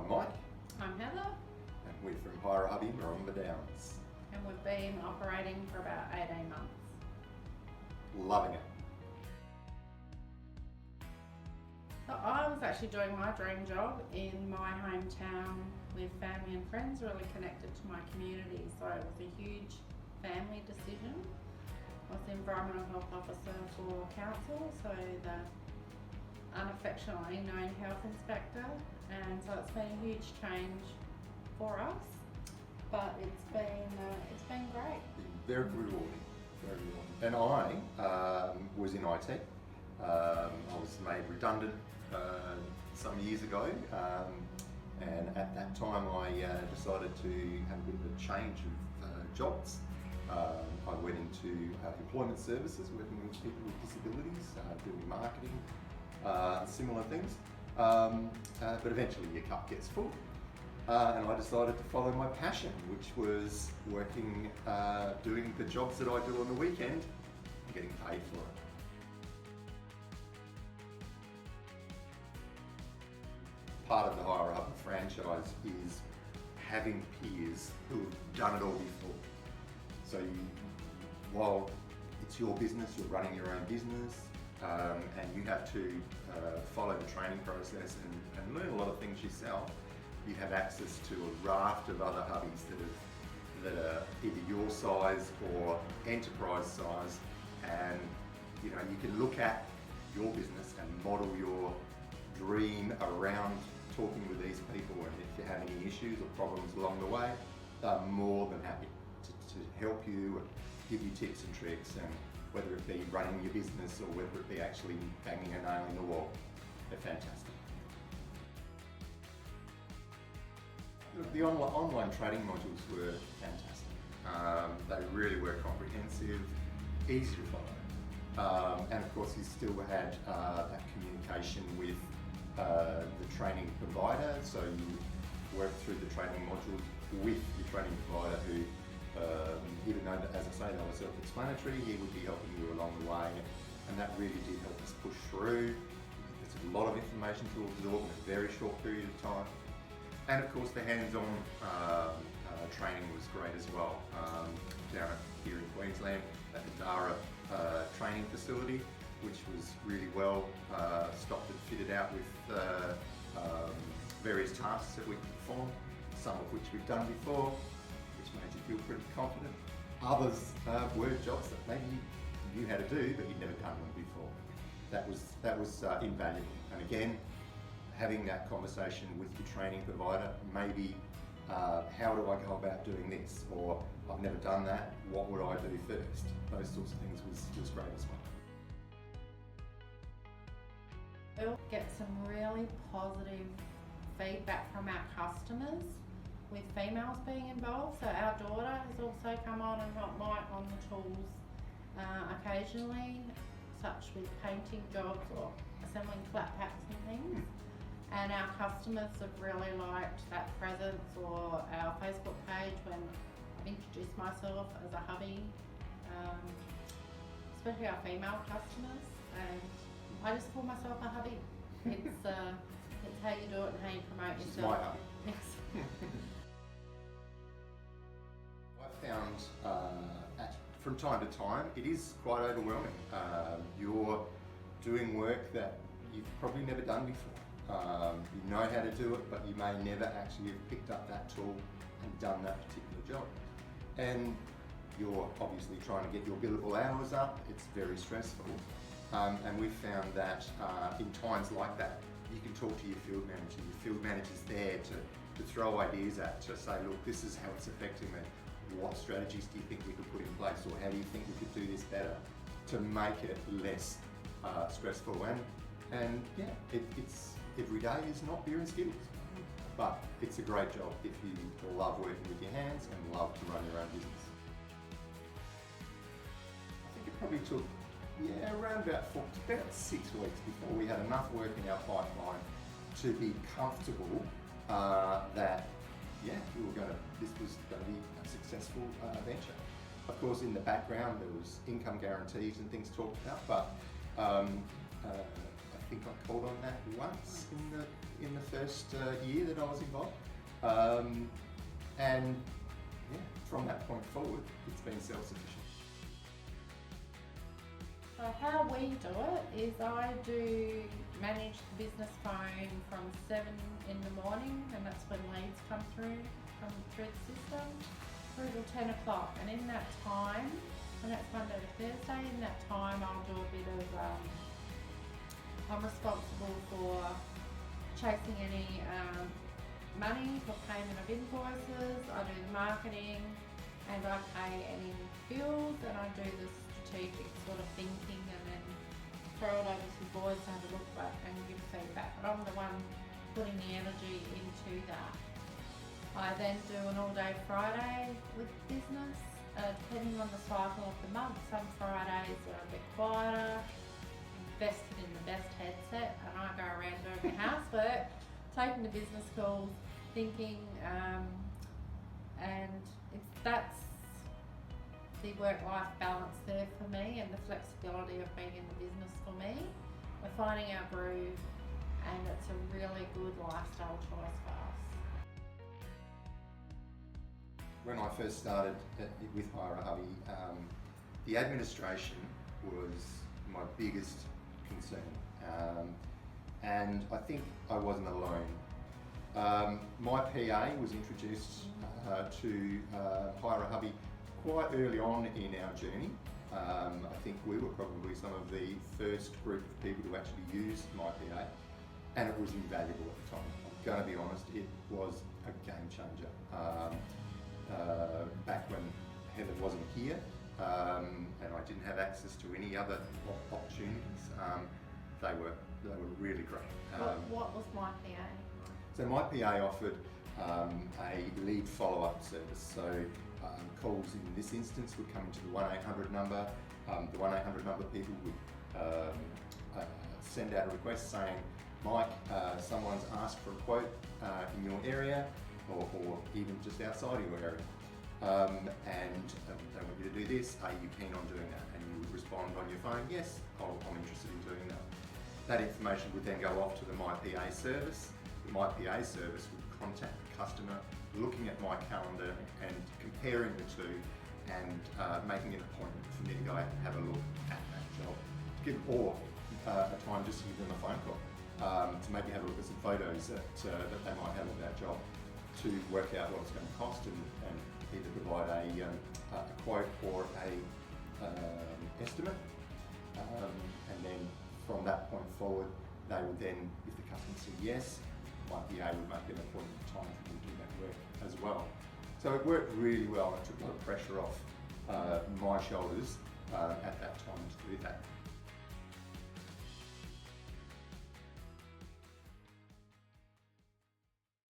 I'm Mike. I'm Heather. And we're from Hubby, Murrumba Downs. And we've been operating for about 18 months. Loving it. So I was actually doing my dream job in my hometown with family and friends, really connected to my community. So it was a huge family decision. I was the Environmental Health Officer for Council, so the unaffectionately known Health Inspector, and so it's been a huge change for us, but it's been great. Very rewarding, very rewarding. And I was in IT. I was made redundant some years ago, and at that time I decided to have a bit of a change of jobs. I went into employment services, working with people with disabilities, doing marketing, similar things. But eventually your cup gets full. And I decided to follow my passion, which was working, doing the jobs that I do on the weekend and getting paid for it. Part of the Hire Up franchise is having peers who have done it all before. So while it's your business, you're running your own business, and you have to follow the training process and learn a lot of things yourself, you have access to a raft of other hubbies that are either your size or enterprise size, and you can look at your business and model your dream around talking with these people, and if you have any issues or problems along the way, they're more than happy to help you and give you tips and tricks, and whether it be running your business or whether it be actually banging a nail in the wall. They're fantastic. The online training modules were fantastic. They really were comprehensive, easy to follow, and of course you still had that communication with the training provider, so you work through the training modules with your training provider who, even though, as I say, they were self-explanatory, he would be helping you along the way, and that really did help us push through. There's a lot of information to absorb in a very short period of time. And of course the hands-on training was great as well. Down here in Queensland at the Dara training facility, which was really well stocked and fitted out with various tasks that we could perform, some of which we've done before, which made you feel pretty confident. Others were jobs that maybe you knew how to do, but you'd never done them before. That was invaluable. And again, having that conversation with your training provider, maybe how do I go about doing this? Or I've never done that, what would I do first? Those sorts of things was great as well. We'll get some really positive feedback from our customers with females being involved. So our daughter has also come on and helped Mike on the tools occasionally, such with painting jobs or assembling flat packs and things. And our customers have really liked that presence, or our Facebook page when I've introduced myself as a hubby, especially our female customers, and I just call myself a hubby. It's how you do it and how you promote yourself. She's my hubby. Yes. I found from time to time it is quite overwhelming. You're doing work that you've probably never done before. You know how to do it, but you may never actually have picked up that tool and done that particular job. And you're obviously trying to get your billable hours up. It's very stressful. And we've found that in times like that, you can talk to your field manager. Your field manager's there to throw ideas at, to say, look, this is how it's affecting me. What strategies do you think we could put in place, or how do you think we could do this better to make it less stressful? And yeah, it's every day is not beer and skittles, but it's a great job if you love working with your hands and love to run your own business. I think it probably took around about 6 weeks before we had enough work in our pipeline to be comfortable that this was going to be a successful venture. Of course, in the background there was income guarantees and things talked about, but I think I called on that once in the first year that I was involved. And yeah, from that point forward, it's been self-sufficient. So how we do it is I do manage the business phone from 7 in the morning, and that's when leads come through the system, through till 10 o'clock. And in that time, and that's Monday to Thursday, in that time I'll do a bit of, I'm responsible for chasing any money for payment of invoices, I do the marketing, and I pay any bills, and I do the strategic sort of thinking, and then throw it over to the boys to have a look back and give feedback. But I'm the one putting the energy into that. I then do an all-day Friday with business, depending on the cycle of the month. Some Fridays are a bit quieter, invested in the best headset, and I go around doing the housework, taking the business calls, thinking, and that's the work-life balance there for me, and the flexibility of being in the business for me. We're finding our groove, and it's a really good lifestyle choice for us. When I first started with Hubby, the administration was my biggest concern, and I think I wasn't alone. My PA was introduced to Hire a Hubby quite early on in our journey. I think we were probably some of the first group of people to actually use my PA, and it was invaluable at the time. I'm going to be honest, it was a game changer. Back when Heather wasn't here, and I didn't have access to any other opportunities, they were really great. What was my PA? So my PA offered a lead follow-up service. So calls in this instance would come into the 1-800 number. The 1-800 number people would send out a request saying, Mike, someone's asked for a quote in your area, or even just outside of your area. And they want you to do this, are you keen on doing that? And you would respond on your phone, yes, I'm interested in doing that. That information would then go off to the MyPA service. The MyPA service would contact the customer, looking at my calendar and comparing the two, and making an appointment for me to go out and have a look at that job. Or a time just to give them a phone call, to maybe have a look at some photos that they might have of that job, to work out what it's going to cost, and either provide a quote or a estimate, and then from that point forward, they would then, if the customer said yes, my PA would make an appointment time for them to do that work as well. So it worked really well. It took a lot of pressure off my shoulders at that time to do that.